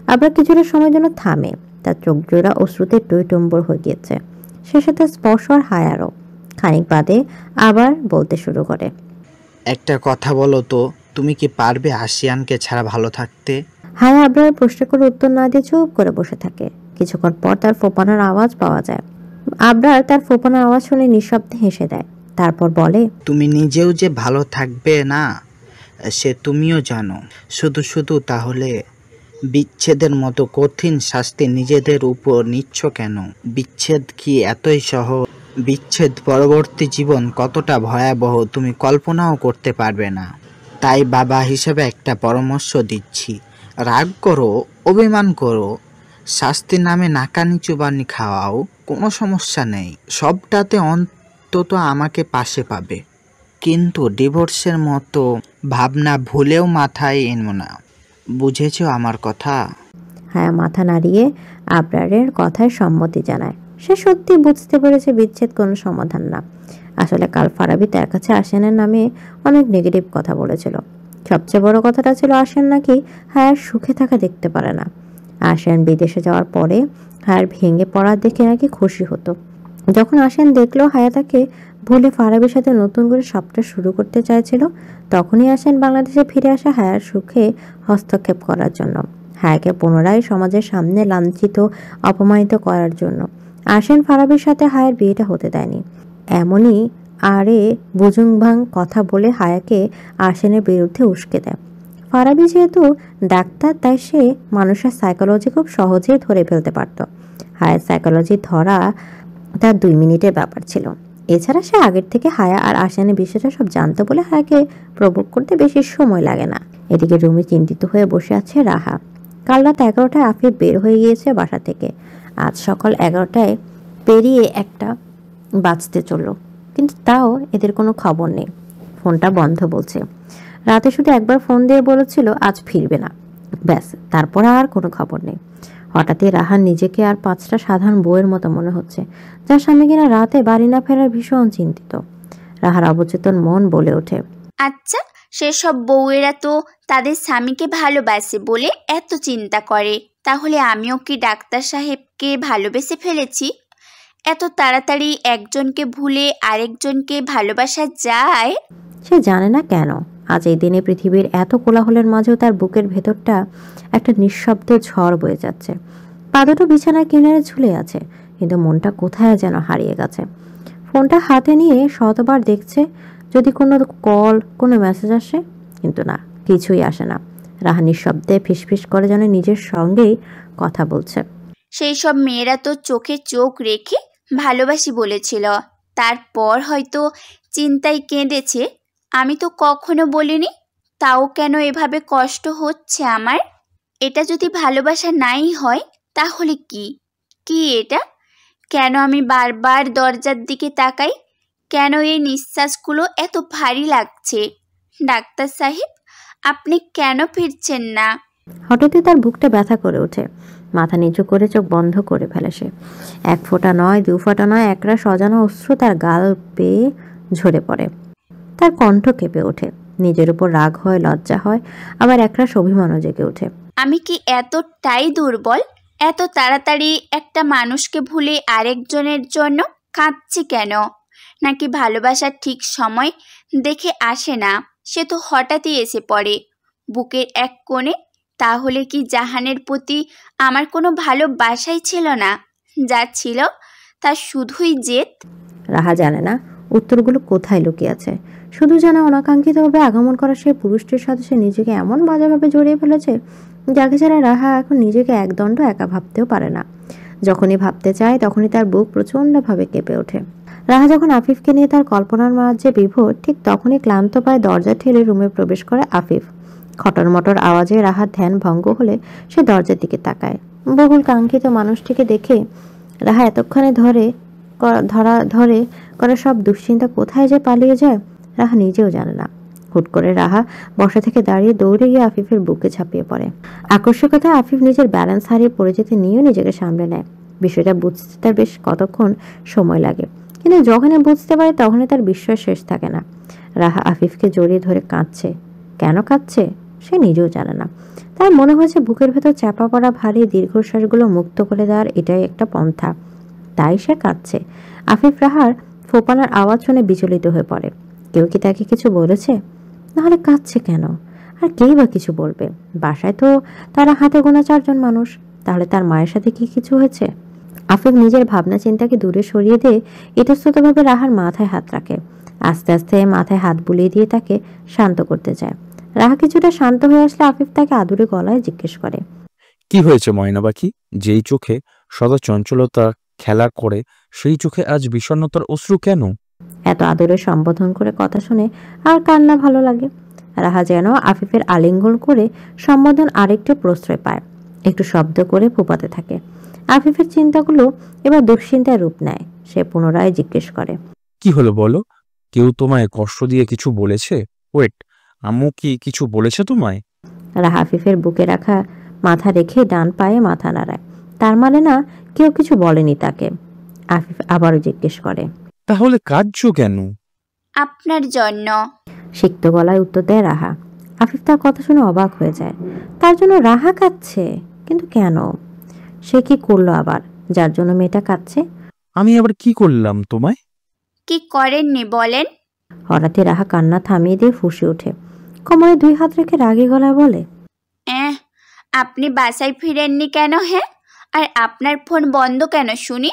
আবরার কিছুটা সময়ের জন্য থামে। তার চোখ জোড়া অশ্রুতে টইটম্বর হয়ে গিয়েছে। শেষে তার স্পর্শ আর হায়ারও। খানিক বাদে আবার বলতে শুরু করে, একটা কথা বলো তো, তুমি কি পারবে আশিয়ানকে ছাড়া ভালো থাকতে? হায়া আবরারের প্রশ্নের কোনো উত্তর না দিয়ে চুপ করে বসে থাকে। কিছুক্ষণ পর তার ফোপানোর আওয়াজ পাওয়া যায়। আবরার তার ফোপানোর আওয়াজ শুনে নিঃশব্দে হেসে দেয়। তারপর বলে, তুমি নিজেও যে ভালো থাকবে না সে তুমিও জানো। শুধু শুধু তাহলে বিচ্ছেদের মতো কঠিন শাস্তি নিজেদের উপর নিচ্ছ কেন? বিচ্ছেদ কি এতই সহজ? বিচ্ছেদ পরবর্তী জীবন কতটা ভয়াবহ তুমি কল্পনাও করতে পারবে না। তাই বাবা হিসেবে একটা পরামর্শ দিচ্ছি, রাগ করো, অভিমান করো, শাস্তির নামে নাকানি চুবানি খাওয়াও, কোনো সমস্যা নেই। সবটাতে অন্তত আমাকে পাশে পাবে। কিন্তু ডিভোর্সের মতো ভাবনা ভুলেও মাথায় এনো না। বুঝেছো আমার কথা? হায়া মাথা নাড়িয়ে আবরারের কথায় সম্মতি জানায়। সে সত্যি বুঝতে পেরেছে বিচ্ছেদ কোনো সমাধান না। আসলে কাল ফারাবি তার কাছে আশিয়ানের নামে অনেক নেগেটিভ কথা বলেছিল। সবচেয়ে বড় কথাটা ছিল আশিয়ান নাকি হায়ার সুখে থাকা দেখতে পারে না। আশিয়ান বিদেশে যাওয়ার পরে হায়ার ভেঙে পড়া দেখে নাকি খুশি হতো। যখন আশিয়ান দেখলো হায়া তাকে ভুলে ফারাবির সাথে নতুন করে সবটা শুরু করতে চাইছিল, তখনই আশিয়ান বাংলাদেশে ফিরে আসা হায়ার সুখে হস্তক্ষেপ করার জন্য, হায়াকে পুনরায় সমাজের সামনে লাঞ্ছিত অপমানিত করার জন্য। আশিয়ান ফারাবির সাথে হায়ার বিয়েটা হতে দেয়নি। এমনই আরে বুজুংভাং কথা বলে হায়াকে আশিয়ানের বিরুদ্ধে উস্কে দেয়। ফারাবি যেহেতু ডাক্তার, তাই সে মানুষের সাইকোলজি খুব সহজেই ধরে ফেলতে পারত। হায়ার সাইকোলজি ধরা তার 2 মিনিটের ব্যাপার ছিল। এছাড়া সে আগের থেকে হায়া আর আশিয়ানের বিষয়টা সব জানতো বলে হায়াকে প্রভোগ করতে বেশি সময় লাগে না। এদিকে রুমে চিন্তিত হয়ে বসে আছে রাহা। কাল রাত 11টায় আফিফ বের হয়ে গিয়েছে বাসা থেকে। আজ সকাল 11টায় পেরিয়ে 1টা বাজতে চলল, কিন্তু তাও এদের কোনো খবর নেই। ফোনটা বন্ধ বলছে। রাতে শুধু একবার ফোন দিয়ে বলেছিল আজ ফিরবে না, ব্যাস, তারপর আর কোনো খবর নেই। হঠাৎই রাহার নিজেকে আর 5টা সাধারণ বউয়ের মতো মনে হচ্ছে, যার স্বামী কিনা রাতে বাড়ি না ফেরার ভীষণ চিন্তিত। রাহার অবচেতন মন বলে ওঠে, আচ্ছা, সেসব বউয়েরা তো তাদের স্বামীকে ভালোবাসে বলে এত চিন্তা করে, তাহলে আমিও কি ডাক্তার সাহেবকে ভালোবেসে ফেলেছি? এত তাড়াতাড়ি একজনকে ভুলে আরেকজনকে ভালোবাসা যায়? সে জানে না কেন আজ এই দিনে পৃথিবীর এত কোলাহলের মাঝেও তার বুকের ভেতরটা একটা নিঃশব্দ ঝড় বয়ে যাচ্ছে। পা দুটো বিছানার কিনারে ঝুলে আছে, কিন্তু মনটা কোথায় যেন হারিয়ে গেছে। ফোনটা হাতে নিয়ে শতবার দেখছে যদি কোনো কল, কোনো মেসেজ আসে, কিন্তু না, কিছুই আসে না। রাহা নিঃশব্দে ফিসফিস করে যেন নিজের সঙ্গেই কথা বলছে। সেই সব মেয়েরা তো চোখে চোখ রেখে ভালোবাসি বলেছিল, তারপর হয়তো চিন্তায় কেঁদেছে। আমি তো কখনো বলিনি। তাও কেন এভাবে কষ্ট হচ্ছে আমার? এটা যদি ভালোবাসা নাই হয় তাহলে কি? কি এটা? কেন আমি বারবার দরজার দিকে তাকাই? কেন এই নিঃশ্বাসগুলো এত ভারী লাগছে? ডাক্তার সাহেব, আপনি কেন ফিরছেন না? হঠাৎই তার বুকটা ব্যথা করে ওঠে। মাথা নিচু করে চোখ বন্ধ করে ফেলে সে। 1 ফোঁটা নয়, 2 ফোঁটা নয়, একরা সজানো অশ্রু তার গাল বেয়ে ঝরে পড়ে। তার কণ্ঠ কেঁপে ওঠে। নিজের উপর রাগ হয়, লজ্জা হয়, আবার একরাশ অভিমানও জেগে ওঠে। আমি কি এতটাই দুর্বল? এত তাড়াতাড়ি একটা মানুষকে ভুলে আরেকজনের জন্য কাঁদছি কেন? নাকি ভালোবাসার ঠিক সময় দেখে আসে না, সে তো হঠাৎই এসে পড়ে বুকের এক কোণে? তাহলে কি জাহানের প্রতি আমার কোনো ভালোবাসাই ছিল না? যা ছিল তা শুধুই জেদ। রাহা জানে না উত্তরগুলো কোথায় লুকিয়ে আছে, শুধু জানে অনাকাঙ্ক্ষিতভাবে আগমন করা সেই পুরুষটির সাথে সে নিজেকে এমন বাজেভাবে জড়িয়ে ফেলেছে, যাকে ছাড়া রাহা এখন নিজেকে একদণ্ড একা ভাবতেও পারে না। যখনই ভাবতে চায় তখনই তার বুক প্রচণ্ডভাবে কেঁপে ওঠে। রাহা যখন আফিফকে নিয়ে তার কল্পনার মাঝে বিভোর, ঠিক তখনই ক্লান্ত পায়ে দরজা ঠেলে রুমে প্রবেশ করে আফিফ। খটর মটর আওয়াজে রাহার ধ্যান ভঙ্গ হলে সে দরজার দিকে তাকায়। বহুল কাঙ্ক্ষিত মানুষটিকে দেখে রাহা এতক্ষণে ধরে করা সব দুশ্চিন্তা কোথায় যে পালিয়ে যায় রাহা নিজেও জানে না। হুট করে রাহা বসা থেকে দাঁড়িয়ে দৌড়ে গিয়ে আফিফের বুকে ঝাঁপিয়ে পড়ে। আকস্মিকতায় আফিফ নিজের ব্যালেন্স হারিয়ে পড়ে যেতে নিয়েও নিজেকে সামলে নেয়। বিষয়টা বুঝতে তার বেশ কতক্ষণ সময় লাগে, কিন্তু যখনই বুঝতে পারে তখনই তার বিস্ময় শেষ থাকে না। রাহা আফিফকে জড়িয়ে ধরে কাঁদছে। কেন কাঁদছে সে নিজেও জানে না। তার মনে হয়েছে বুকের ভেতর চাপা পড়া ভারী দীর্ঘশ্বাসগুলো মুক্ত করে দেওয়ার এটাই একটা পন্থা। তাই সে কাঁদছে। আফিফ রাহার ফোপানার আওয়াজ শুনে বিচলিত হয়ে পড়ে। কেউ কি তাকে কিছু বলেছে? নাহলে কাঁদছে কেন? আর কেই বা কিছু বলবে? বাসায় তো তারা হাতে গোনা 4 জন মানুষ। তাহলে তার মায়ের সাথে কি কিছু হয়েছে? আফিফ নিজের ভাবনা চিন্তাকে দূরে সরিয়ে দিয়ে ইতস্ততভাবে রাহার মাথায় হাত রাখে। আস্তে আস্তে মাথায় হাত বুলিয়ে দিয়ে তাকে শান্ত করতে চায়। রাহা কিছুটা শান্ত হয়ে আসলে আফিফ তাকে আদুরে গলায় জিজ্ঞেস করে, কি হয়েছে ময়না পাখি? যেই চোখে সদা চঞ্চলতা খেলা করে সেই চোখে আজ বিষণ্ণতার অশ্রু কেন? এত আদরে সম্বোধন করে কথা শুনে আর কান্না ভালো লাগে। রাহা যেন আফিফের আলিঙ্গন করে সম্বোধন আরেকটু প্রশ্রয় পায়। একটু শব্দ করে ফুপাতে থাকে। আফিফের চিন্তাগুলো এবার দুশ্চিন্তায় রূপ নেয়। সে পুনরায় জিজ্ঞেস করে, কি হলো বলো? কেউ তোমায় কষ্ট দিয়ে কিছু বলেছে? ওয়েট, আম্মু কি কিছু বলেছে তোমায়? রাহা আফিফের বুকে রাখা মাথা রেখে ডান পায়ে মাথা নাড়ায়। তার মানে না, কেউ কিছু বলেনি তাকে। আফিফ আবারও জিজ্ঞেস করে, তাহলে কাঁদছো কেন? আপনার জন্য। সিক্ত গলায় উত্তর দেয় রাহা। আফিফ তার কথা শুনে অবাক হয়ে যায়। তার জন্য রাহা কাঁদছে? কিন্তু কেন? সে কি করলো আবার যার জন্য মেয়েটা কাঁদছে? আমি আবার কি করলাম তোমায়? কি করেননি বলেন? হঠাৎই রাহা কান্না থামিয়ে দিয়ে ফুঁসে ওঠে। কোমরে 2 হাত রেখে রাগী গলায় বলে, আপনি বাসায় ফিরেননি কেন? হ্যাঁ, আর আপনার ফোন বন্ধ কেন শুনি?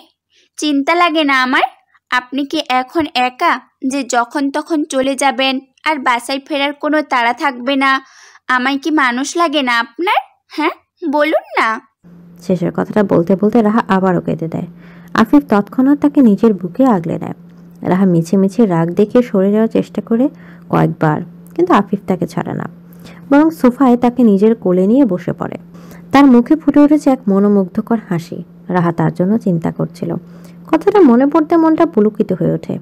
চিন্তা লাগে না আমার? আপনি কি এখন একা যে যখন তখন চলে যাবেন আর বাসায় ফেরার কোনো তাড়া থাকবে না? আমায় কি মানুষ লাগে না আপনার? হ্যাঁ, বলুন না। শেষের কথাটা বলতে বলতে রাহা আবারও কেঁদে দেয়। আফিফ তৎক্ষণাৎ তাকে নিজের বুকে আগলে নেয়। রাহা মিছে মিছে রাগ দেখিয়ে সরে যাওয়ার চেষ্টা করে কয়েকবার, কিন্তু আফিফ তাকে ছাড়ে না, বরং সোফায় তাকে নিজের কোলে নিয়ে বসে পড়ে। তার মুখে ফুটে উঠেছে এক মনোমুগ্ধকর হাসি। রাহা তার জন্য চিন্তা করছিল। কথাটা মনে পড়তে মনটা পুলকিত হয়ে ওঠে।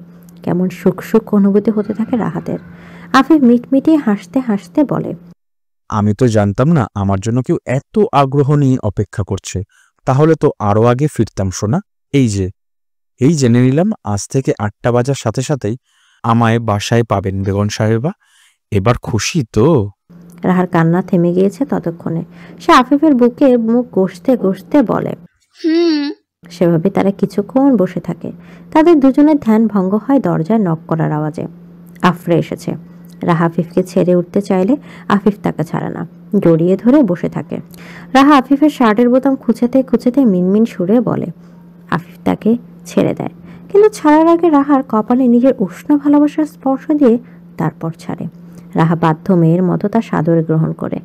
কেমন সুখ সুখ অনুভূতি হতে থাকে রাহাতের। আফিফ মিটমিটিয়ে হাসতে হাসতে বলে, আমি তো জানতাম না আমার জন্য কেউ এত আগ্রহ নিয়ে অপেক্ষা করছে। তাহলে তো আরো আগে ফিরতাম সোনা। এই জেনে নিলাম আজ থেকে 8টা বাজার সাথে সাথেই আমায় বাসায় পাবেন বেগম সাহেবা। এবার খুশি তো? রাহার কান্না থেমে গিয়েছে ততক্ষণে। সে আফিফের বুকে মুখ ঘষতে ঘষতে বলে, সেভাবে তারা কিছুক্ষণ বসে থাকে। তাদের দুজনের ধ্যান ভঙ্গ হয় দরজায় নক করার আওয়াজে। আফরা এসেছে। রাহা আফিফকে ছেড়ে উঠতে চাইলে আফিফ তাকে ছাড়ে না, জড়িয়ে ধরে বসে থাকে। রাহা আফিফের শার্টের বোতাম খুঁচেতে খুঁচেতে মিনমিন সুরে বলে। আফিফ তাকে ছেড়ে দেয়, কিন্তু ছাড়ার আগে রাহার কপালে নিজের উষ্ণ ভালোবাসার স্পর্শ দিয়ে তারপর ছাড়ে। রাহা বাধ্য মেয়ের মতো তার সাদরে গ্রহণ করে।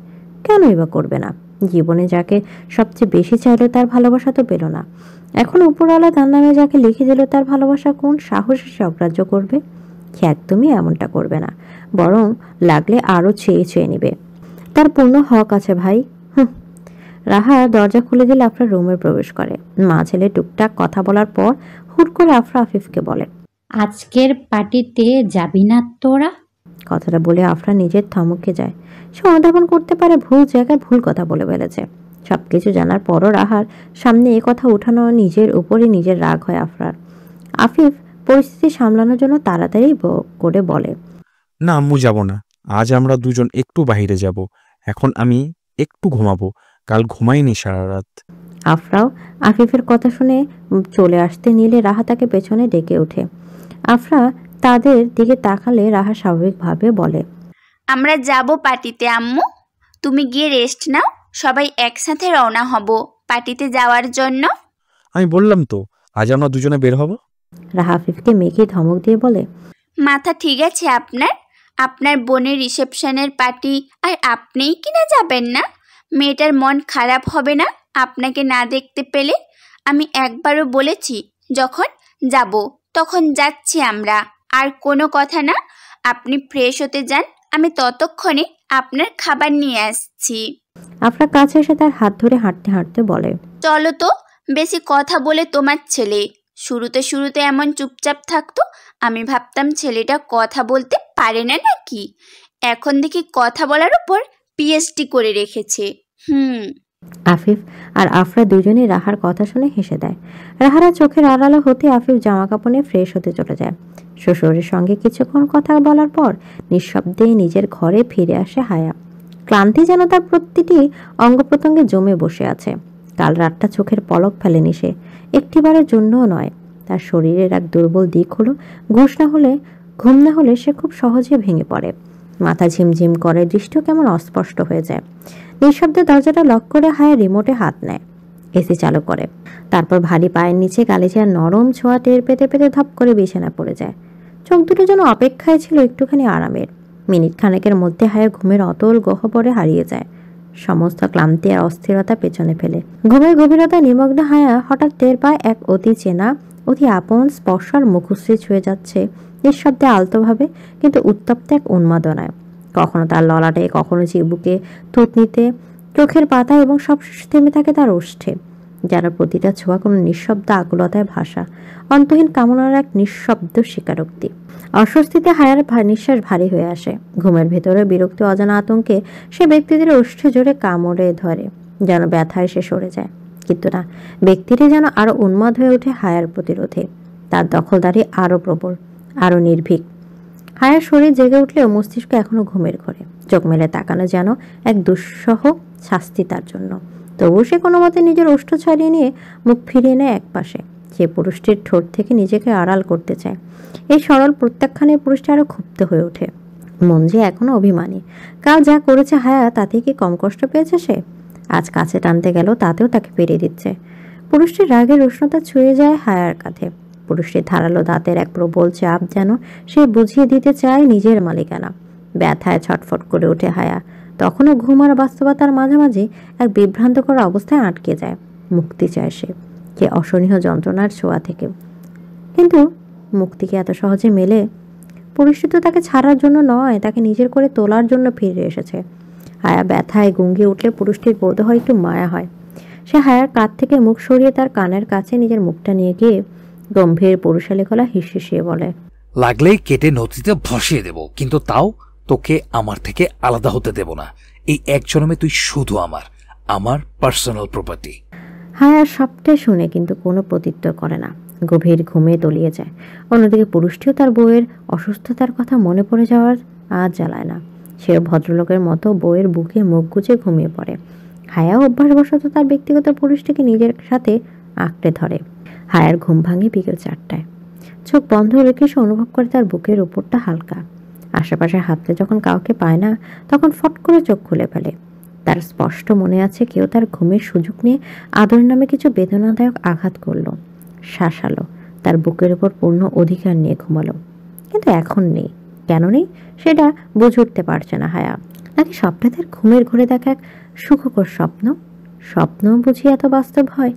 কেনই বা করবে না? জীবনে যাকে সবচেয়ে বেশি চাইলো তার ভালোবাসা তো পেল না। এখন উপরওয়ালা তার নামে যাকে লিখে দিল তার ভালোবাসা কোন সাহসে সে অগ্রাহ্য করবে? সে একদমই এমনটা করবে না, বরং লাগলে আরো চেয়ে চেয়ে নিবে। তার পূর্ণ হক আছে ভাই। রাহা দরজা খুলে দিলে আফরা রুমে প্রবেশ করে। মা ছেলে টুকটাক কথা বলার পর হুট করে আফরা আফিফকে বলে, আজকের পার্টিতে যাবি না তোরা? কথাটা বলে আফরা নিজের থমকে যায়। সে অনুধাবন করতে পারে ভুল জায়গায় ভুল কথা বলে ফেলেছে। সবকিছু জানার পরও রাহার সামনে এ কথা উঠানো নিজের উপরই নিজের রাগ হয় আফরার। আফিফ পরিস্থিতি সামলানোর জন্য তাড়াতাড়ি করে বলে, না আম্মু, যাব না। আজ আমরা দুজন একটু বাইরে যাব। এখন আমি একটু ঘুমাবো। কাল ঘুমাইনি সারা রাত। আফরাও আফিফের কথা শুনে চলে আসতে নিলে রাহা তাকে পেছনে ডেকে ওঠে। আফরা তাদের দিকে তাকালে রাহা স্বাভাবিকভাবে বলে, আমরা যাব পার্টিতে আম্মু। তুমি গিয়ে রেস্ট নাও, সবাই একসাথে রওনা হব পার্টিতে যাওয়ার জন্য। আমি বললাম তো আজ আমরা দুজনে বের হব। রাহা আফিফকে মেঘে ধমক দিয়ে বলে, মাথা ঠিক আছে আপনার? আপনার বোনের রিসেপশনের পার্টি আর আপনিই কিনা যাবেন না? মেয়েটার মন খারাপ হবে না আপনাকে না দেখতে পেলে? আমি একবারও বলেছি যখন যাব তখন যাচ্ছি আমরা, আর কোনো কথা না। আপনি ফ্রেশ হতে যান, আমি ততক্ষণে আপনার খাবার নিয়ে আসছি। আফরা কাছে এসে তার হাত ধরে হাঁটতে হাঁটতে বলে, চলো তো, বেশি কথা বলে তোমার ছেলে। শুরুতে এমন চুপচাপ থাকতো, আমি ভাবতাম ছেলেটা কথা বলতে পারে না নাকি। এখন দেখি কথা বলার উপর পিএইচডি করে রেখেছে। আফিফ আর আফরা দুজনেই রাহার কথা শুনে হেসে দেয়। রাহারা চোখের আড়ালো হতে আফিফ জামা কাপড় নিয়ে ফ্রেশ হতে চলে যায়। শ্বশুরের সঙ্গে কিছুক্ষণ কথা বলার পর নিঃশব্দে নিজের ঘরে ফিরে আসে হায়া। ক্লান্তি যেন তার প্রতিটি অঙ্গ প্রত্যঙ্গে জমে বসে আছে। কাল রাতটা চোখের পলক ফেলেনি সে, একটিবারের জন্যও নয়। তার শরীরের এক দুর্বল দিক হলো ঘুম না হলে সে খুব সহজে ভেঙে পড়ে। মাথা ঝিমঝিম করে, দৃষ্টিও কেমন অস্পষ্ট হয়ে যায়। নিঃশব্দে দরজাটা লক করে হায়া রিমোটে হাত নেয়, এসি চালু করে। তারপর ভারী পায়ের নিচে গালিচার নরম ছোঁয়া টের পেতে পেতে ধপ করে বিছানা পড়ে যায়। চোখ দুটো যেন অপেক্ষায় ছিল একটুখানি আরামের। মিনিট খানেকের মধ্যে হায়া ঘুমের অতল গহ্বরে হারিয়ে যায়, সমস্ত ক্লান্তি আর অস্থিরতা পেছনে ফেলে। ঘুমের গভীরতা নিমগ্ন হায়া হঠাৎ টের পায় এক অতি চেনা, অতি আপন স্পর্শ আর মুখশ্রী ছুঁয়ে যাচ্ছে নিঃশব্দে, আলতোভাবে, কিন্তু উত্তপ্ত এক উন্মাদনায়। কখনো তার ললাটে, কখনো চিবুকে, থুতনিতে, চোখের পাতা, এবং সবশেষে থেমে থাকে তার ওষ্ঠে, যার প্রতিটা ছোঁয়া কোনো নিঃশব্দ আকুলতায় ভাষা, অন্তহীন কামনার এক নিঃশব্দ স্বীকারোক্তি। অস্বস্তিতে হায়ার নিঃশ্বাস ভারী হয়ে আসে। ঘুমের ভেতরে বিরক্তি, অজানা আতঙ্কে সে ব্যক্তিদের ওষ্ঠে জোরে কামড়ে ধরে, যেন ব্যথায় সে সরে যায়। কিন্তু না, ব্যক্তিটি যেন আরো উন্মাদ হয়ে ওঠে হায়ার প্রতিরোধে। তার দখলদারি আরো প্রবল, আরো নির্ভীক। হায়ার শরীর জেগে উঠলেও মস্তিষ্ক এখনো ঘুমের ঘরে। চোখ মেলে তাকানো যেন এক দুঃসহ শাস্তি তার জন্য। তবুও সে কোনো মতে নিজের ওষ্ঠ ছাড়িয়ে নিয়ে মুখ ফিরিয়ে নেয় একপাশে। সে পুরুষটির ঠোঁট থেকে নিজেকে আড়াল করতে চায়। এই সরল প্রত্যাখ্যানে পুরুষটি আরো ক্ষুব্ধ হয়ে ওঠে। মন যে এখনো অভিমানী। কাল যা করেছে হায়া, তাতে কি কম কষ্ট পেয়েছে সে? আজ কাছে টানতে গেল, তাতেও তাকে পেরিয়ে দিচ্ছে। পুরুষটির রাগের উষ্ণতা ছুঁয়ে যায় হায়ার কাঁধে। পুরুষটির ধারালো দাঁতের এক প্রবল চাপ যেন সে বুঝিয়ে দিতে চায় নিজের মালিকানা। ব্যথায় ছটফট করে ওঠে হায়া। তখনও ঘুম আর বাস্তবতার মাঝামাঝি এক বিভ্রান্তকর অবস্থায় আটকে যায়। মুক্তি চায় সে অসহনীয় যন্ত্রণার ছোঁয়া থেকে। কিন্তু মুক্তি কি এত সহজে মেলে? পুরুষটি তো তাকে ছাড়ার জন্য নয়, তাকে নিজের করে তোলার জন্য ফিরে এসেছে। হায়া ব্যথায় গুঙ্গিয়ে উঠলে পুরুষটির বোধ হয় একটু মায়া হয়। সে হায়ার কাঁধ থেকে মুখ সরিয়ে তার কানের কাছে নিজের মুখটা নিয়ে গিয়ে গম্ভীর পুরুষালী গলা হিসিয়ে বলে, লাগলেই কেটে নদীতে ভসিয়ে দেব, কিন্তু তাও তোকে আমার থেকে আলাদা হতে দেব না। এই এক জন্মে তুই শুধু আমার পার্সোনাল প্রপার্টি। হায়া সবটাই শুনে কিন্তু কোনো প্রত্যুত্তর করে না। গভীর ঘুমে তলিয়ে যায়। অন্যদিকে পুরুষটিও তার বউয়ের অসুস্থতার কথা মনে পড়ে যাওয়ার আজ জ্বালায় না। সে ভদ্রলোকের মতো বউয়ের বুকে মুখ গুজে ঘুমিয়ে পড়ে। হায়াও অভ্যাসবশত তার ব্যক্তিগত পুরুষটিকে নিজের সাথে আঁকড়ে ধরে। হায়ার ঘুম ভাঙে বিকেল 4টায়। চোখ বন্ধ রেখে সে অনুভব করে তার বুকের উপরটা হালকা। আশেপাশে হাতলে যখন কাউকে পায় না, তখন ফট করে চোখ খুলে ফেলে। তার স্পষ্ট মনে আছে কেউ তার ঘুমের সুযোগ নিয়ে আদর নামে কিছু বেদনাদায়ক আঘাত করলো, শাসালো, তার বুকের উপর পূর্ণ অধিকার নিয়ে ঘুমালো। কিন্তু এখন নেই। কেন নেই সেটা বুঝে উঠতে পারছে না হায়া। নাকি স্বপ্নে তার ঘুমের ঘুরে দেখা এক সুখকর স্বপ্ন বুঝি এত বাস্তব হয়?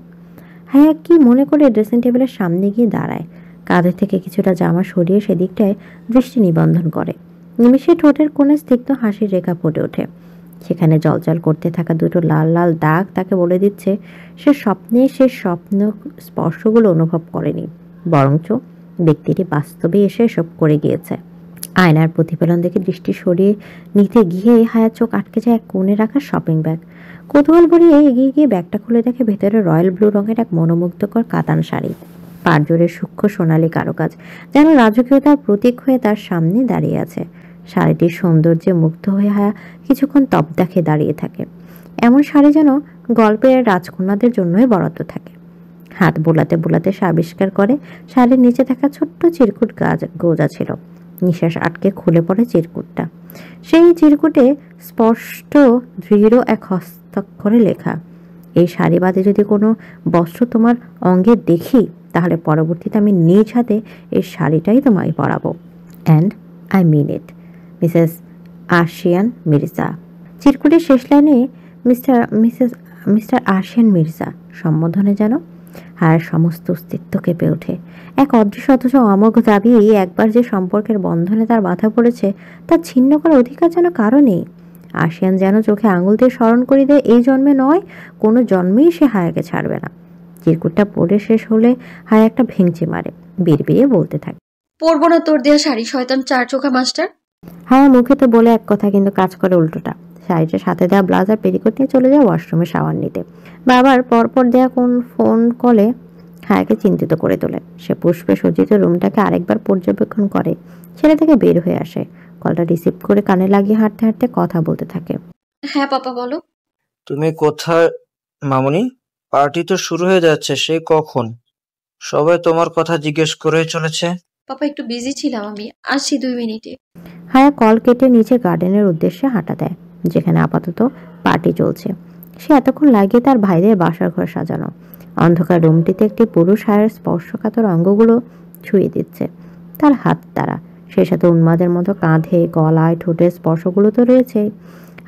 হায়া কি মনে করে ড্রেসিং টেবিলের সামনে গিয়ে দাঁড়ায়। কাঁধে থেকে কিছুটা জামা সরিয়ে সেদিকটায় দৃষ্টি নিবন্ধন করে। নিমিষে ঠোঁটের কোণে স্নিগ্ধ হাসির রেখা ফুটে ওঠে। সেখানে জলজল করতে থাকা দুটো লাল লাল দাগ তাকে বলে দিচ্ছে সে স্বপ্ন স্পর্শগুলো অনুভব করেনি, বরঞ্চ ব্যক্তিটি বাস্তবে এসে সব করে গিয়েছে। আয়নার প্রতিফলন দেখে দৃষ্টি সরিয়ে নিতে গিয়ে হায়ার চোখ আটকে যায় এক কোণে রাখা শপিং ব্যাগ। কৌতূহল ভরিয়ে এগিয়ে গিয়ে ব্যাগটা খুলে দেখে ভেতরে রয়্যাল ব্লু রঙের এক মনোমুগ্ধকর কাতান শাড়ি। পাড় জোরে সূক্ষ্ম সোনালী কারুকাজ যেন রাজকীয়তার প্রতীক হয়ে তার সামনে দাঁড়িয়ে আছে। শাড়িটির সৌন্দর্যে মুগ্ধ হয়ে হায়া কিছুক্ষণ তপ্দাখে দাঁড়িয়ে থাকে। এমন শাড়ি যেন গল্পের রাজকন্যাদের জন্যই বরাদ্দ থাকে। হাত বোলাতে বোলাতে সে আবিষ্কার করে শাড়ির নিচে থাকা ছোট্ট চিরকুট গোজা ছিল। নিঃশ্বাস আটকে খুলে পড়ে চিরকুটটা। সেই চিরকুটে স্পষ্ট দৃঢ় এক হস্তাক্ষরে লেখা, এই শাড়ি বাদে যদি কোনো বস্ত্র তোমার অঙ্গে দেখি, তাহলে পরবর্তীতে আমি নিজ হাতে এই শাড়িটাই তোমায় পরাবো। And I mean it, Mrs Ashiyan Mirza. চিরকুটের শেষ লাইনে মিস্টার আশিয়ান মির্জা সম্বোধনে যেন হায়ার সমস্ত অস্তিত্ব কেঁপে ওঠে। এক অদৃশ্য অথচ অমোঘ দাবি একবার যে সম্পর্কের বন্ধনে তার বাধা পড়েছে, তার ছিন্ন করার অধিকার যেন কারো নেই। আশিয়ান যেন চোখে আঙুল দিয়ে স্মরণ করে দেয় এই জন্মে নয়, কোনো জন্মেই সে হায়াকে ছাড়বে না। চিরকুটটা পড়ে শেষ হলে হায়া একটা ভেঙচি মারে, বিড়বিড়ে বলতে থাকে, পরবো না তোর দেয়া শাড়ি, শয়তান চার চোখা মাস্টার। হায়া মুখে তো বলে এক কথা, কিন্তু কাজ করে উল্টোটা। শাড়িটার সাথে দেওয়া ব্লাউজার পেটিকোট নিয়ে চলে যায় ওয়াশরুমে শাওয়ার নিতে। বাবার পরপর দেয়া কোন ফোন কলে হায়াকে চিন্তিত করে তোলে। সে পুষ্পে সজ্জিত রুমটাকে আরেকবার পর্যবেক্ষণ করে, ছেলে থেকে বের হয়ে আসে। কলটা রিসিভ করে কানে লাগিয়ে হাঁটতে হাঁটতে কথা বলতে থাকে। হ্যাঁ পাপা বলো। তুমি কোথায় মামুনি? পার্টি তো শুরু হয়ে যাচ্ছে সেই কখন। সবাই তোমার কথা জিজ্ঞেস করে চলেছে। পাপা একটু বিজি ছিলাম, আমি আসছি 2 মিনিটে। হায়া কল কেটে নিচে গার্ডেনের উদ্দেশ্যে হাঁটা দেয়, যেখানে আপাতত পার্টি চলছে। সে এতক্ষণ লাগিয়ে তার ভাইদের বাসার ঘর সাজানো। অন্ধকার রুমটিতে একটি পুরুষ হায়ার স্পর্শকাতর অঙ্গগুলো ছুঁয়ে দিচ্ছে তার হাত দ্বারা। সে সাথে উন্মাদের মতো কাঁধে, গলায়, ঠোঁটের স্পর্শগুলো তো রয়েছে।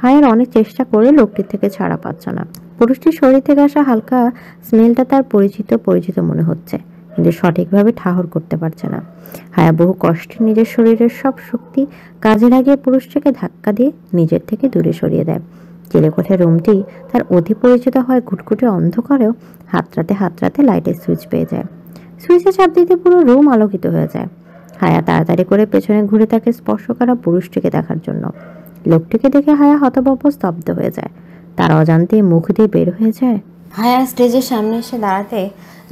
হায়ার অনেক চেষ্টা করে লোকটির থেকে ছাড়া পাচ্ছে না। পুরুষটির শরীর থেকে আসা হালকা স্মেলটা তার পরিচিত পরিচিত মনে হচ্ছে, কিন্তু সঠিকভাবে ঠাহর করতে পারছে না। হায়া বহু কষ্টে নিজের শরীরের সব শক্তি কাজে লাগিয়ে পুরুষটাকে ধাক্কা দিয়ে নিজের থেকে দূরে সরিয়ে দেয়। চিলেকোঠের রুমটি তার অতি পরিচিত হয় ঘুটঘুটে অন্ধকারেও হাতড়াতে হাতড়াতে লাইটের সুইচ পেয়ে যায়। সুইচে চাপ দিতে পুরো রুম আলোকিত হয়ে যায়। হায়া তাড়াতাড়ি করে পেছনে ঘুরে তাকে স্পর্শ করা পুরুষটিকে দেখার জন্য। লোকটিকে দেখে হায়া হতভম্ব স্তব্ধ হয়ে যায়। তার অজান্তেই মুখ দিয়ে বের হয়ে যায়। হায়া স্টেজের সামনে এসে দাঁড়াতে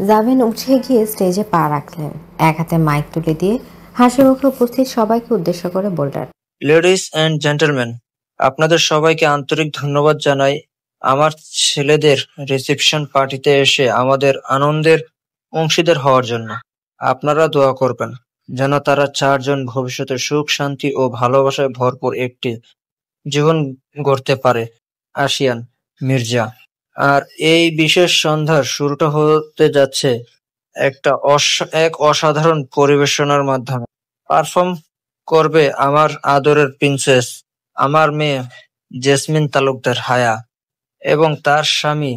জাবিন উঠে গিয়ে স্টেজে পা রাখলেন। এক হাতে মাইক তুলে দিয়ে হাসি মুখে উপস্থিত সবাইকে উদ্দেশ্য করে বললেন, লেডিস অ্যান্ড জেন্টলম্যান, আপনাদের সবাইকে আন্তরিক ধন্যবাদ জানাই আমার ছেলেদের রিসেপশন পার্টিতে এসে আমাদের আনন্দের অংশীদার হওয়ার জন্য। আপনারা দোয়া করবেন যেন তারা চারজন ভবিষ্যতে সুখ, শান্তি ও ভালোবাসায় ভরপুর একটি জীবন গড়তে পারে। আশিয়ান মির্জা। আর এই বিশেষ সন্ধ্যার শুরুটা হতে যাচ্ছে এক অসাধারণ পরিবেশনার মাধ্যমে। পারফর্ম করবে আমার আদরের প্রিন্সেস, আমার মেয়ে জেসমিন তালুকদার হায়া, এবং তার স্বামী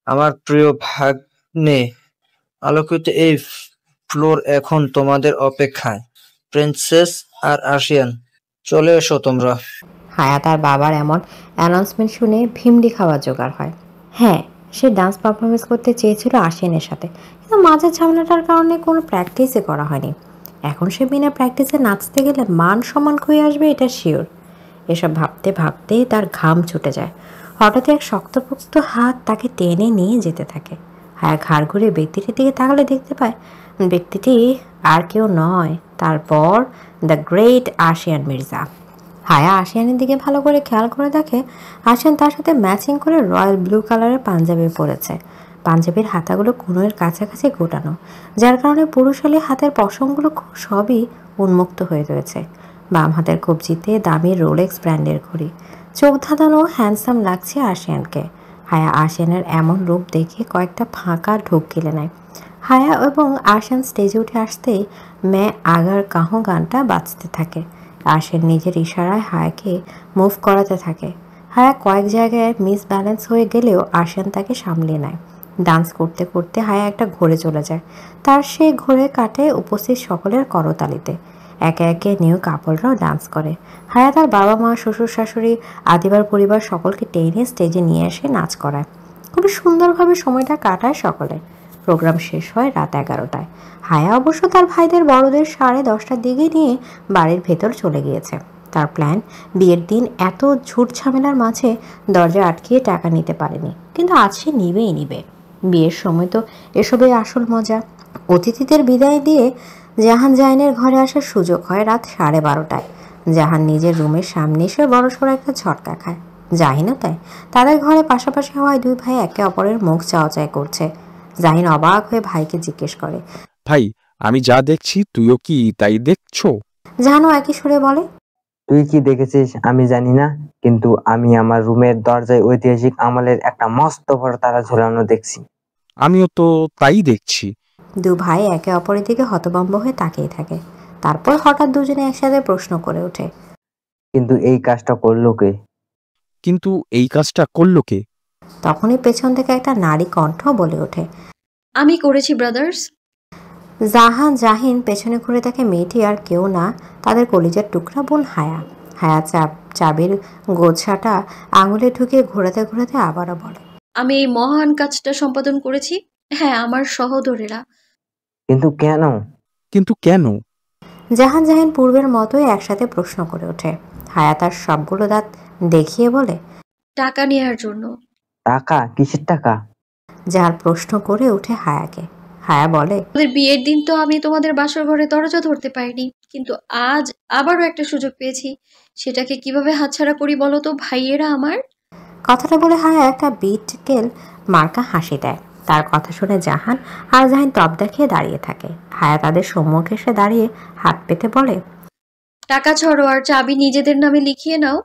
আমার প্রিয় ভাগ্নে। আলোকিত এই ফ্লোর এখন তোমাদের অপেক্ষায়। প্রিন্সেস আর আশিয়ান, চলে এসো তোমরা। হায়া তার বাবার এমন অ্যানাউন্সমেন্ট শুনে ভিমড়ি খাওয়া জোগাড় হয়। হ্যাঁ, সে ডান্স পারফরমেন্স করতে চেয়েছিল আশিয়ানের সাথে, কিন্তু মাঝের ঝামেলাটার কারণে কোনো প্র্যাকটিসই করা হয়নি। এখন সে বিনা প্র্যাকটিসে নাচতে গেলে মান সম্মান ক্ষয়ে আসবে, এটা শিওর। এসব ভাবতে ভাবতেই তার ঘাম ছুটে যায়। হঠাৎ এক শক্তপোক্ত হাত তাকে টেনে নিয়ে যেতে থাকে। হায়া ঘাড় ঘুরে ব্যক্তিটির দিকে তাকালে দেখতে পায় ব্যক্তিটি আর কেউ নয়, তারপর দ্য গ্রেট আশিয়ান মির্জা। হায়া আশিয়ানের দিকে ভালো করে খেয়াল করে দেখে আশিয়ান তার সাথে ম্যাচিং করে রয়্যাল ব্লু কালারের পাঞ্জাবি পরেছে। পাঞ্জাবির হাতাগুলো কোনোর কাছাকাছি গোটানো, যার কারণে পুরুষ হলে হাতের পশমগুলো সবই উন্মুক্ত হয়ে রয়েছে। বাম হাতের কবজিতে দামি রোলেক্স ব্র্যান্ডের ঘড়ি। চোখ ধাঁধানো হ্যান্ডসাম লাগছে আশিয়ানকে। হায়া আশিয়ানের এমন রূপ দেখে কয়েকটা ফাঁকা ঢোক গিলে নেয়। হায়া এবং আশিয়ান স্টেজে উঠে আসতেই মে আগার কাহো গানটা বাজতে থাকে। আশিয়ান নিজের ইশারায় হায়াকে মুভ করাতে থাকে। হায়া কয়েক জায়গায় মিস ব্যালেন্স হয়ে গেলেও আশিয়ান তাকে সামলিয়ে নেয়। ডান্স করতে করতে হায়া একটা ঘোরে চলে যায়। তার সেই ঘোরে কাটে উপস্থিত সকলের করতালিতে। একে একে নিউ কাপলরাও ডান্স করে। হায়া তার বাবা মা, শ্বশুর শাশুড়ি, আদিবার পরিবার সকলকে টেনে স্টেজে নিয়ে এসে নাচ করায়। খুবই সুন্দরভাবে সময়টা কাটায় সকলে। প্রোগ্রাম শেষ হয় রাত 11টায়। হায়া অবশ্য তার ভাইদের বড়দের 10:30টার দিকে নিয়ে বাড়ির ভেতর চলে গিয়েছে। তার প্ল্যান, বিয়ের দিন এত ঝুট ঝামেলার মাঝে দরজা আটকিয়ে টাকা নিতে পারেনি, কিন্তু আজ সে নিবেই নিবে। বিয়ের সময় তো এসবই আসল মজা। অতিথিদের বিদায় দিয়ে জাহান জাইনের ঘরে আসার সুযোগ হয় রাত 12:30টায়। জাহান নিজের রুমের সামনে এসে বড়সড় একটা ঝটকা খায়। জাহিনও তাই। তাদের ঘরে পাশাপাশি হওয়ায় দুই ভাই একে অপরের মুখ চাওয়াচাই করছে। জাহিন অবাক হয়ে ভাইকে জিজ্ঞেস করে, ভাই, আমি যা দেখছি তুইও কি তাই দেখছো? জাহানও একই সুরে বলে, তুই কি দেখেছিস আমি জানি না, কিন্তু আমি আমার রুমের দরজায় ঐতিহাসিক আমলের একটা মস্ত বড় তারা ঝোলানো দেখছি। আমিও তো তাই দেখছি। দু ভাই একে অপরের দিকে হতভম্ব হয়ে তাকিয়ে থাকে। তারপর হঠাৎ দুজনে একসাথে প্রশ্ন করে ওঠে, কিন্তু এই কাজটা করলো কে? কিন্তু এই কাজটা করলো কে? তখনই পেছন থেকে একটা নারী কণ্ঠ বলে ওঠে, আমি করেছি ব্রাদার্স। জাহিন পেছনে ঘুরে দেখে মেয়েটি আর কেউ না, তাদের কলিজার টুকরা বোন হায়া। হায়া চাবির গোছাটা আঙুলে ঢুকিয়ে ঘোরাতে ঘোরাতে আবারও বলে, আমি এই মহান কাজটা সম্পাদন করেছি। হ্যাঁ, আমার সহোদরেরা। কিন্তু কেন? কিন্তু কেন? জাহিন পূর্বের মতোই একসাথে প্রশ্ন করে ওঠে। হায়া তার সবগুলো দাঁত দেখিয়ে বলে, টাকা নেয়ার জন্য। টাকা? কিসের টাকা? যার প্রশ্ন করে ওঠে হায়াকে। হায়া বলে, তোমাদের বিয়ের দিন তো আমি তোমাদের বাসর ঘরে দরজা ধরতে পারিনি, কিন্তু আজ আবারও একটা সুযোগ পেয়েছি। সেটাকে কিভাবে হাতছাড়া করি বলো তো ভাইয়েরা আমার? কথাটা বলে হায়া একটা বিটকেল মার্কা হাসি দেয়। তার কথা শুনে জাহান আর জাহিন তবদা খেয়ে দাঁড়িয়ে থাকে। হায়া তাদের সম্মুখে এসে দাঁড়িয়ে হাত পেতে বলে, টাকা ছড়ো আর চাবি নিজেদের নামে লিখিয়ে নাও।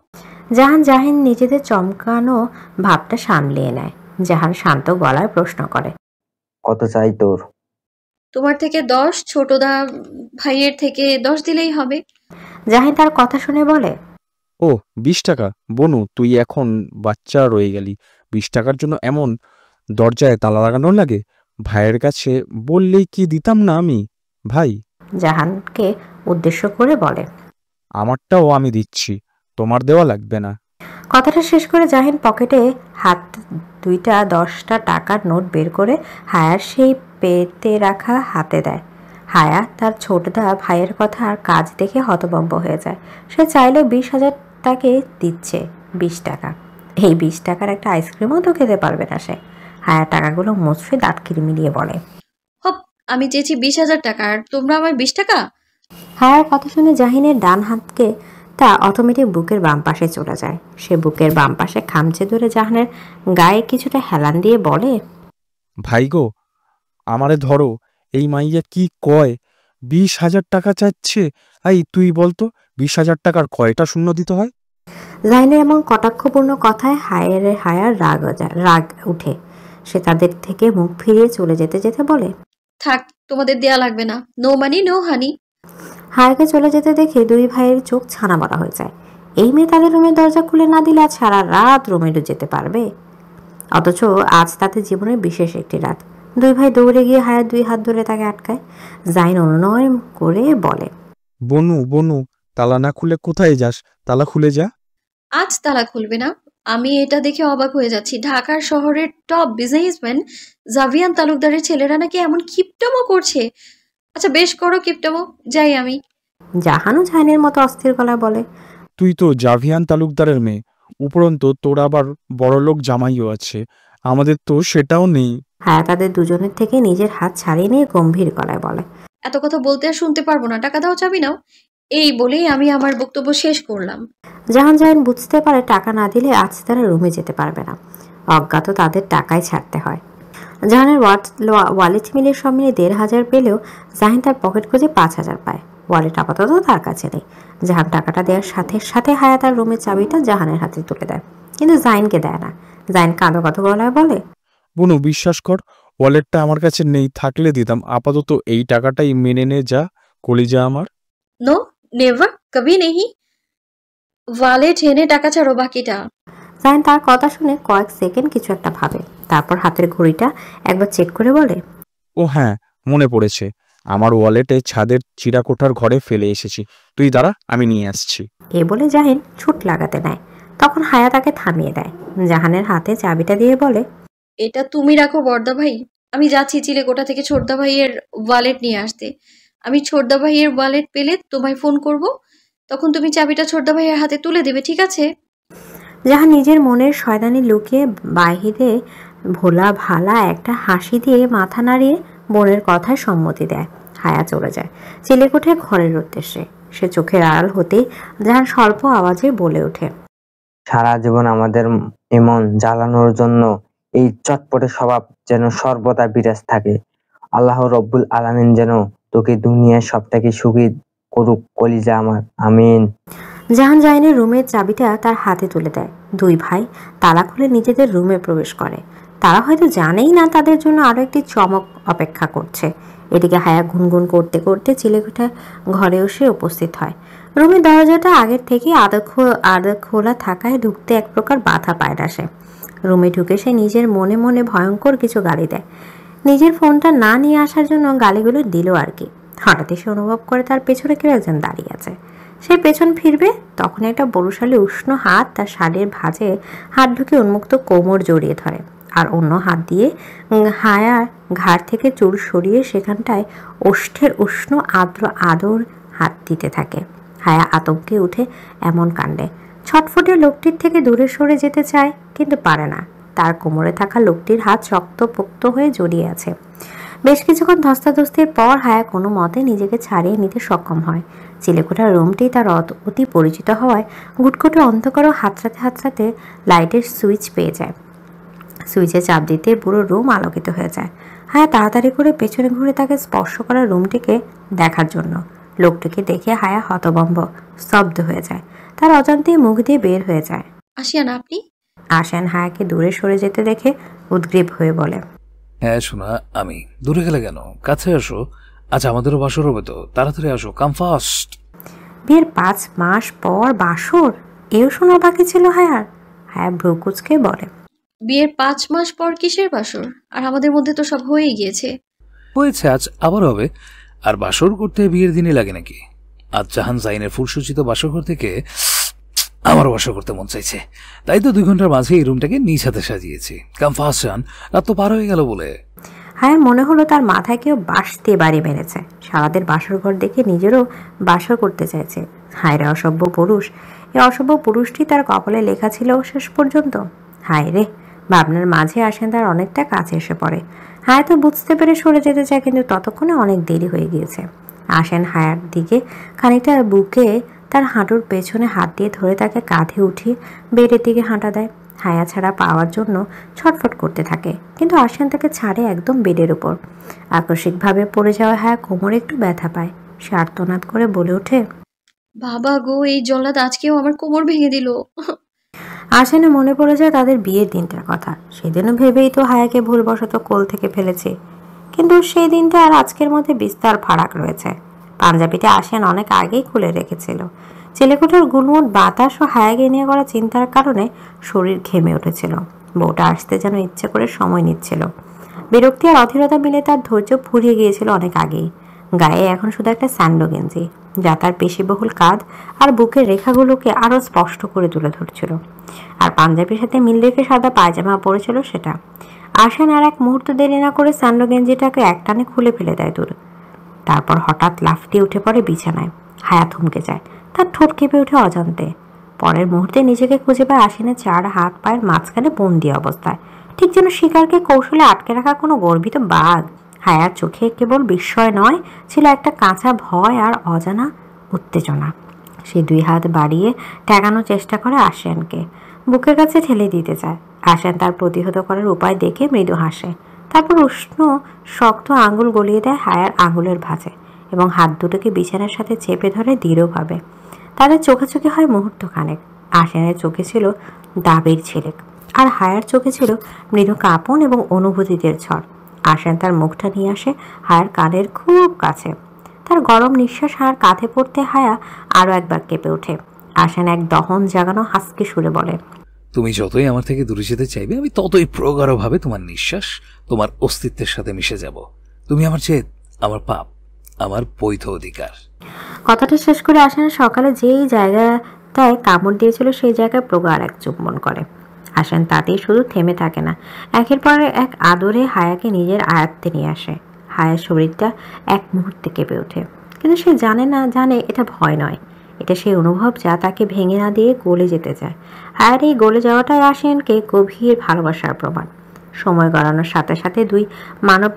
জাহিন নিজেদের চমকানো ভাবটা সামলিয়ে নেয়। জাহান শান্ত গলায় প্রশ্ন করে, কত চাই তোর? তোমার থেকে 10, ছোটদা ভাইয়ের থেকে 10 দিলেই হবে। জাহিন তার কথা শুনে বলে, ও 20 টাকা? বনু, তুই এখন বাচ্চা রয়ে গেলি। 20 টাকার জন্য এমন দরজায় তালা লাগানো লাগে? ভাইয়ের কাছে বললেই কি দিতাম না আমি? ভাই জাহানকে উদ্দেশ্য করে বলে, আমারটাও আমি দিচ্ছি, তোমার দেওয়া লাগবে না। কথাটা শেষ করে জাহিন পকেটে হাত দুইটা 10টা টাকার নোট বের করে হায়ার সেই পেতে রাখা হাতে দেয়। হায়া তার ছোটদা ভাইয়ের কথা আর কাজ দেখে হতভম্ব হয়ে যায়। সে চাইলেও 20,000 তাকে দিচ্ছে 20 টাকা। এই 20 টাকার একটা আইসক্রিমও তো খেতে পারবে না সে। হায়া টাকাগুলো মুছড়ে দাঁত কিরমিরিয়ে বলে, হপ, আমি চেয়েছি 20,000 টাকা আর তোমরা আমায় 20 টাকা? হায়ার কথা শুনে জাহিনের ডান হাতকে তা অটোমেটিক বুকের বাম পাশে চলে যায়। সে বুকের বাম পাশে খামচে ধরে জাহানের গায়ে কিছুটা হেলান দিয়ে বলে, ভাই গো, আমারে ধরো, এই মাইয়া কি কয়? 20,000 টাকা চাচ্ছে। এই তুই বলতো, 20,000 টাকার কয়টা শূন্য দিতে হয়? জাহিনের এমন কটাক্ষপূর্ণ কথায় হায়ার রাগ উঠে। সে তাদের থেকে মুখ ফিরিয়ে চলে যেতে যেতে বলে, থাক, তোমাদের দেয়া লাগবে না। No money no honey. হায়াকে চলে যেতে দেখে দুই ভাইয়ের চোখ ছানা বড়া হয়ে যায়। এই মেয়ে তাদের রুমের দরজা খুলে না দিলে আজ সারা রাত রুমে যেতে পারবে? অথচ আজ তাদের জীবনের বিশেষ একটি রাত। দুই ভাই দৌড়ে গিয়ে হায়ার 2 হাত ধরে তাকে আটকায়। জাহিন অনুনয় করে বলে, বনু, তালা না খুলে কোথায় যাস? তালা খুলে যা। আজ তালা খুলবে না? আমি এটা দেখে অবাক হয়ে যাচ্ছি। ঢাকার শহরের টপ বিজনেসম্যান জাভিয়ান তালুকদারের ছেলেরা নাকি এমন কিপটামো করছে। আচ্ছা বেশ, করো কিপটামো, যাই আমি। জাহানও জাহিনের মতো অস্থির গলায় বলে, তুই তো জাভিয়ান তালুকদারের মেয়ে, উপরন্তু তোর আবার বড়লোক জামাইও আছে, আমাদের তো সেটাও নেই। হায়া তাদের দুজনের থেকে নিজের হাত ছাড়িয়ে নিয়ে গম্ভীর গলায় বলে, এত কথা বলতে আর শুনতে পারবো না, টাকা দাও, চাবি নাও। এই বলেই আমি আমার বক্তব্য শেষ করলাম। জাহিন বুঝতে পারে টাকা না দিলে আজ তারা রুমে যেতে পারবে না। অজ্ঞাত তাদের টাকায় ছাড়তে হয়। জাহানের ওয়ালেট মিলে সব মিলে 1,500 পেলেও জাহিন তার পকেট খুঁজে 5,000 পায়। ওয়ালেট আপাতত তার কাছে নেই। জাহান টাকাটা দেওয়ার সাথে সাথে হায়া তার রুমের চাবিটা জাহানের হাতে তুলে দেয়, কিন্তু জাহিনকে দেয় না। জাহিন কাঁদো কথা গলায় বলে, বনু বিশ্বাস কর, ওয়ালেটটা আমার কাছে নেই, থাকলে দিতাম। আপাতত এই টাকাটাই মেনে নে যা, কলিজা আমার। নো, নেভার, কবি নেহি। ওয়ালেট এনে টাকা ছাড়ো, বাকিটা। জাহিন তার কথা শুনে কয়েক সেকেন্ড কিছু একটা ভাবে, তারপর হাতের ঘড়িটা একবার চেক করে বলে, ও হ্যাঁ, মনে পড়েছে, আমার ওয়ালেটে ছাদের চিরাকোঠার ঘরে ফেলে এসেছি। তুই দাঁড়া, আমি নিয়ে আসছি। এ বলে জাহিন ছুট লাগাতে নেয়। তখন হায়া তাকে থামিয়ে দেয়। জাহানের হাতে চাবিটা দিয়ে বলে, এটা তুমি রাখো বর্দা ভাই, আমি যাচ্ছি চিলেকোঠা থেকে ছোটদা ভাইয়ের ওয়ালেট নিয়ে আসতে। আমি ছোটদা ভাইয়ের ওয়ালেট পেলে তোমায় ফোন করব, তখন তুমি চাবিটা ছোটদা ভাইয়ের হাতে তুলে দেবে, ঠিক আছে? জাহান নিজের মনের শয়তানি লুকিয়ে বাহিরে ভোলা ভালা একটা হাসি দিয়ে মাথা নাড়িয়ে বোনের কথায় সম্মতি দেয়। হায়া চলে যায় চিলেকোঠায় ঘরের উদ্দেশ্যে। সে চোখের আড়াল হতেই জাহান স্বল্প আওয়াজে বলে ওঠে, সারা জীবন আমাদের এমন জ্বালানোর জন্য এই চটপটে স্বভাব যেন সর্বদা বিরাজ থাকে। আল্লাহ রব্বুল আলামিন যেন তোকে দুনিয়ার সবথেকে সুখী করুক কলিজা আমার, আমিন। জাহান জাহিনের রুমের চাবিটা তার হাতে তুলে দেয়। দুই ভাই তালা খুলে নিজেদের রুমে প্রবেশ করে। তারা হয়তো জানেই না তাদের জন্য আরো একটি চমক অপেক্ষা করছে। এদিকে হায়া গুনগুন করতে করতে চিলেকোঠা ঘরে এসে উপস্থিত হয়। রুমের দরজাটা আগের থেকে আদা খোলা থাকায় ঢুকতে এক প্রকার বাধা পায় না সে। রুমে ঢুকে সে নিজের মনে মনে ভয়ঙ্কর কিছু গালি দেয়। নিজের ফোনটা না নিয়ে আসার জন্য গালিগুলো দিল আর কি। হঠাৎই সে অনুভব করে তার পেছনে কেউ একজন দাঁড়িয়ে আছে। সে পেছন ফিরবে, তখন একটা বড়শালী উষ্ণ হাত তার শাড়ির ভাঁজে হাত ঢুকে উন্মুক্ত কোমর জড়িয়ে ধরে, আর অন্য হাত দিয়ে হায়ার ঘাড় থেকে চুল সরিয়ে সেখানটায় ওষ্ঠের উষ্ণ আর্দ্র আদর হাত দিতে থাকে। হায়া আতঙ্কে উঠে এমন কাণ্ডে ছটফটে লোকটির থেকে দূরে সরে যেতে চায়, কিন্তু পারে না। তার কোমরে থাকা লোকটির হাত শক্তপোক্ত হয়ে জড়িয়ে আছে। বেশ কিছুক্ষণ ধস্তাধস্তির পর হায়া কোনো মতে নিজেকে ছাড়িয়ে নিতে সক্ষম হয়। চিলেকোঠার রুমটি তার অতি পরিচিত হওয়ায় গুটকুটে অন্ধকারও হাতড়াতে হাতড়াতে লাইটের সুইচ পেয়ে যায়। সুইচে চাপ দিতে পুরো রুম আলোকিত হয়ে যায়। হায়া তাড়াতাড়ি করে পেছনে ঘুরে তাকে স্পর্শ করা রুমটিকে দেখার জন্য। লোকটিকে দেখে হায়া হতভম্ব, স্তব্ধ হয়ে যায়। তার অজান্তেই মুখ দিয়ে বের হয়ে যায়। আসিয়ান আপনি? আশান হায়াকে দূরে সরে যেতে দেখে উদ্গ্রীব হয়ে বলে, হ্যাঁ শোনা, আমি দূরে গেলে কেন, কাছে আসো। আচ্ছা আমাদেরও বাসর হবে তো, তাড়াতাড়ি আসো, কাম ফাস্ট। বিয়ের 5 মাস পর বাসর, এও শোনা বাকি ছিল হায়ার। হায়া ভ্রুকুচকে বলে, বিয়ের 5 মাস পর কিসের বাসর? আর আমাদের মধ্যে তো সব হয়েই গিয়েছে। হয়েছে, আজ আবার হবে। আর বাসর করতে বিয়ের দিনে লাগে নাকি? আজ জাহান জাইনের ফুলসজ্জিত বাসর ঘর থেকে আমার বাসর করতে মন চাইছে, তাই তো 2 ঘন্টার মাঝে এই রুমটাকে নিজ হাতে সাজিয়েছি। কাম ফাস্ট জান, রাত তো পার হয়ে গেল বলে। হায়ার মনে হলো তার মাথায় কেউ বাঁশ দিয়ে বাড়ি মেরেছে। সারাদের বাসর ঘর দেখে নিজেরও বাসর করতে চাইছে। হায়রে অসভ্য পুরুষ! এই অসভ্য পুরুষটি তার কপালে লেখা ছিল শেষ পর্যন্ত। হায় রে! ভাবনার মাঝে আসেন তার অনেকটা কাছে এসে পড়ে। হায়া তো বুঝতে পেরে সরে যেতে চায়, কিন্তু ততক্ষণে অনেক দেরি হয়ে গিয়েছে। আসেন হায়ার দিকে খানিকটা বুকে তার হাঁটুর পেছনে হাত দিয়ে ধরে তাকে কাঁধে উঠিয়ে বেডের দিকে হাঁটা দেয়। হায়া ছাড়া পাওয়ার জন্য ছটফট করতে থাকে, কিন্তু আসেন তাকে ছাড়ে একদম বেডের উপর। আকস্মিকভাবে পড়ে যাওয়া হায়া কোমরে একটু ব্যথা পায়। সে আর্তনাদ করে বলে ওঠে, বাবা গো, এই জল্লাদ আজকেও আমার কোমর ভেঙে দিল। আসেনে মনে পড়ে যায় তাদের বিয়ের দিনটার কথা। সেদিনও ভেবেই তো হায়াকে ভুলবশত কোল থেকে ফেলেছে, কিন্তু সেই দিনটা আর আজকের মধ্যে বিস্তার ফারাক রয়েছে। পাঞ্জাবিটা আসেন অনেক আগেই খুলে রেখেছিল। চিলেকোঠার গুলমুট বাতাস ও হায়াকে নিয়ে করা চিন্তার কারণে শরীর ঘেমে উঠেছিল। বউটা আসতে যেন ইচ্ছে করে সময় নিচ্ছিল। বিরক্তি আর অধীরতা মিলে তার ধৈর্য ফুরিয়ে গিয়েছিল অনেক আগেই। গায়ে এখন শুধু একটা স্যান্ডো গেঞ্জি, যা তার পেশিবহুল কাঁধ আর বুকের রেখাগুলোকে আরও স্পষ্ট করে তুলে ধরছিল। আর পাঞ্জাবির সাথে মিল রেখে সাদা পায়জামা পরেছিল সেটা। আসেন আর এক মুহূর্ত দেরি না করে স্যান্ডো গেঞ্জিটাকে একটানে খুলে ফেলে দেয় দূর। তারপর হঠাৎ লাফ দিয়ে উঠে পড়ে বিছানায়। হায়া থমকে যায়, তার ঠোঁট কেঁপে ওঠে অজান্তে। পরের মুহূর্তে নিজেকে খুঁজে পায় আসেনের 4 হাত পায়ের মাঝখানে বন্দি অবস্থায়, ঠিক যেন শিকারকে কৌশলে আটকে রাখা কোনো গর্বিত বাঘ। হায়ার চোখে কেবল বিস্ময় নয়, ছিল একটা কাঁচা ভয় আর অজানা উত্তেজনা। সে 2 হাত বাড়িয়ে ঠেকানোর চেষ্টা করে আসেনকে, বুকের কাছে ঠেলে দিতে চায়। আসেন তার প্রতিহত করার উপায় দেখে মৃদু হাসে। তারপর উষ্ণ শক্ত আঙুল গলিয়ে দেয় হায়ার আঙুলের ভাঁজে এবং হাত দুটোকে বিছানার সাথে চেপে ধরে দৃঢ়ভাবে। তাদের চোখাচোখি হয় মুহূর্তখানেক। আসেনের চোখে ছিল দাবির ঝিলিক, আর হায়ার চোখে ছিল মৃদু কাঁপন এবং অনুভূতিদের ঝড়। আসেন তার মুখটা নিয়ে আসে হায়ার কানের খুব কাছে। তার গরম নিঃশ্বাস হায়ার কাঁধে পড়তে হায়া আরও একবার কেঁপে ওঠে। আসেন এক দহন জাগানো হাসকি সুরে বলে, তুমি যতই আমার থেকে দূরে যেতে চাইবে, আমি ততই প্রগাঢ়ভাবে তোমার নিঃশ্বাস, তোমার অস্তিত্বের সাথে মিশে যাব। তুমি আমার চেয়ে আমার পাপ, আমার বৈধ অধিকার। কথাটা শেষ করে আসেন সকালে যেই জায়গাটায় কামড় দিয়েছিল সেই জায়গায় প্রগাঢ় এক চুম্বন করে। আসেন তাতেই শুধু থেমে থাকে না, একের পর এক আদরে হায়াকে নিজের আয়ত্তে নিয়ে আসে। হায়ার শরীরটা এক মুহূর্তে কেঁপে ওঠে, কিন্তু সে জানে এটা ভয় নয়, এটা সেই অনুভব যা তাকে ভেঙে না দিয়ে গলে যেতে চায়। হায়ার এই গলে যাওয়াটাই আসেনকে গভীর ভালোবাসার প্রমাণ। সময় গড়ানোর সাথে সাথে 2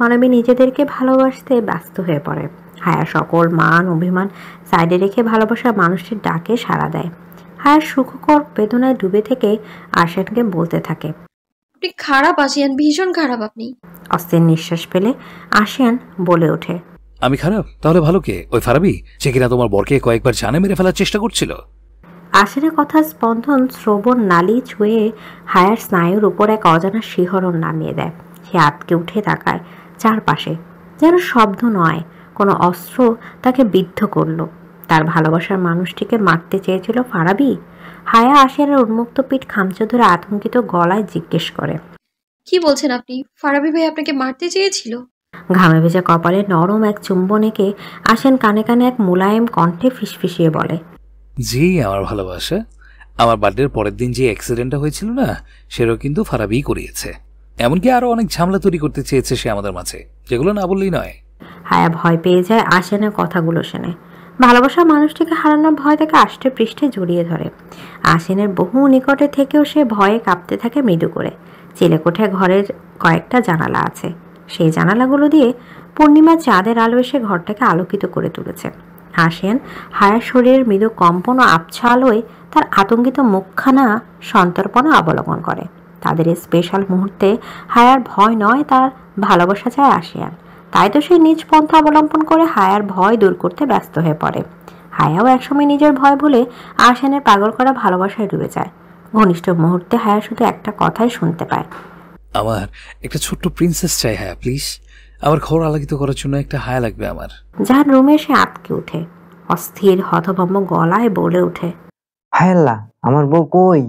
মানবী নিজেদেরকে ভালোবাসতে ব্যস্ত হয়ে পড়ে। হায়া সকল মান অভিমান সাইডে রেখে ভালোবাসার মানুষটির ডাকে সাড়া দেয়। হায়ার সুখকর বেদনায় ডুবে থেকে আসেনকে বলতে থাকে, আপনি খারাপ আসিয়ান, ভীষণ খারাপ আপনি। অস্থির নিঃশ্বাস ফেলে আসেন বলে ওঠে, আমি খারাপ? তাহলে ভালো কে? ওই ফারাবি, সে কিনা তোমার বরকে কয়েকবার জানে মেরে ফেলার চেষ্টা করছিল। আসেনের কথা স্পন্দন শ্রবণ নালী ছুঁয়ে হায়ার স্নায়ুর উপর এক অজানা শিহরণ নামিয়ে দেয়। সে আটকে উঠে তাকায় চারপাশে, যেন শব্দ নয়, কোনো অস্ত্র তাকে বিদ্ধ করল। তার ভালোবাসার মানুষটিকে মারতে চেয়েছিল ফারাবি? হায়া আসিয়ানের উন্মুক্ত পিঠ খামচে ধরে আতঙ্কিত গলায় জিজ্ঞেস করে, কি বলছেন আপনি? ফারাবি ভাই আপনাকে মারতে চেয়েছিল? ঘামে ভেজা কপালে নরম এক চুম্বন এঁকে আসেন কানে কানে এক মুলায়েম কণ্ঠে ফিসফিসিয়ে বলে, জি আমার ভালোবাসা, আমার বার্থডের পরের দিন যে অ্যাক্সিডেন্টটা হয়েছিল না, সেটাও কিন্তু ফারাবি করিয়েছে। এমনকি আরো অনেক ঝামেলা তৈরি করতে চেয়েছে সে আমাদের মাঝে, যেগুলো না বললেই নয়। হায়া ভয় পেয়ে যায় আসেনের কথাগুলো শুনে। ভালোবাসার মানুষটিকে হারানোর ভয় তাকে আষ্টে পৃষ্ঠে জড়িয়ে ধরে। আসেনের বহু নিকটে থেকেও সে ভয়ে কাঁপতে থাকে মৃদু করে। চিলেকোঠায় ঘরের কয়েকটা জানালা আছে, সেই জানালাগুলো দিয়ে পূর্ণিমার চাঁদের আলো এসে ঘরটাকে আলোকিত করে তুলেছে। আসেন হায়ার শরীরের মৃদু কম্পন ও আবছা আলোয় তার আতঙ্কিত মুখখানা সন্তর্পণে অবলোকন করে। তাদের এই স্পেশাল মুহূর্তে হায়ার ভয় নয়, তার ভালোবাসা চায় আসিয়ান। তাই তো সে নিজ পন্থা অবলম্বন করে হায়ার ভয় দূর করতে ব্যস্ত হয়ে পড়ে। হায়াও একসময় নিজের ভয় ভুলে আসেনের পাগল করা ভালোবাসায় ডুবে যায়। ঘনিষ্ঠ মুহূর্তে হায়া শুধু একটা কথাই শুনতে পায়, আমার একটা ছোট্ট প্রিন্সেস চাই হায়া, প্লিজ। আমার ঘর আলোকিত করার জন্য একটা হায়া লাগবে আমার। জাহান রুমে এসে আটকে উঠে, অস্থির হতভম্ব গলায় বলে ওঠে, হায় আল্লাহ, আমার বউ কই?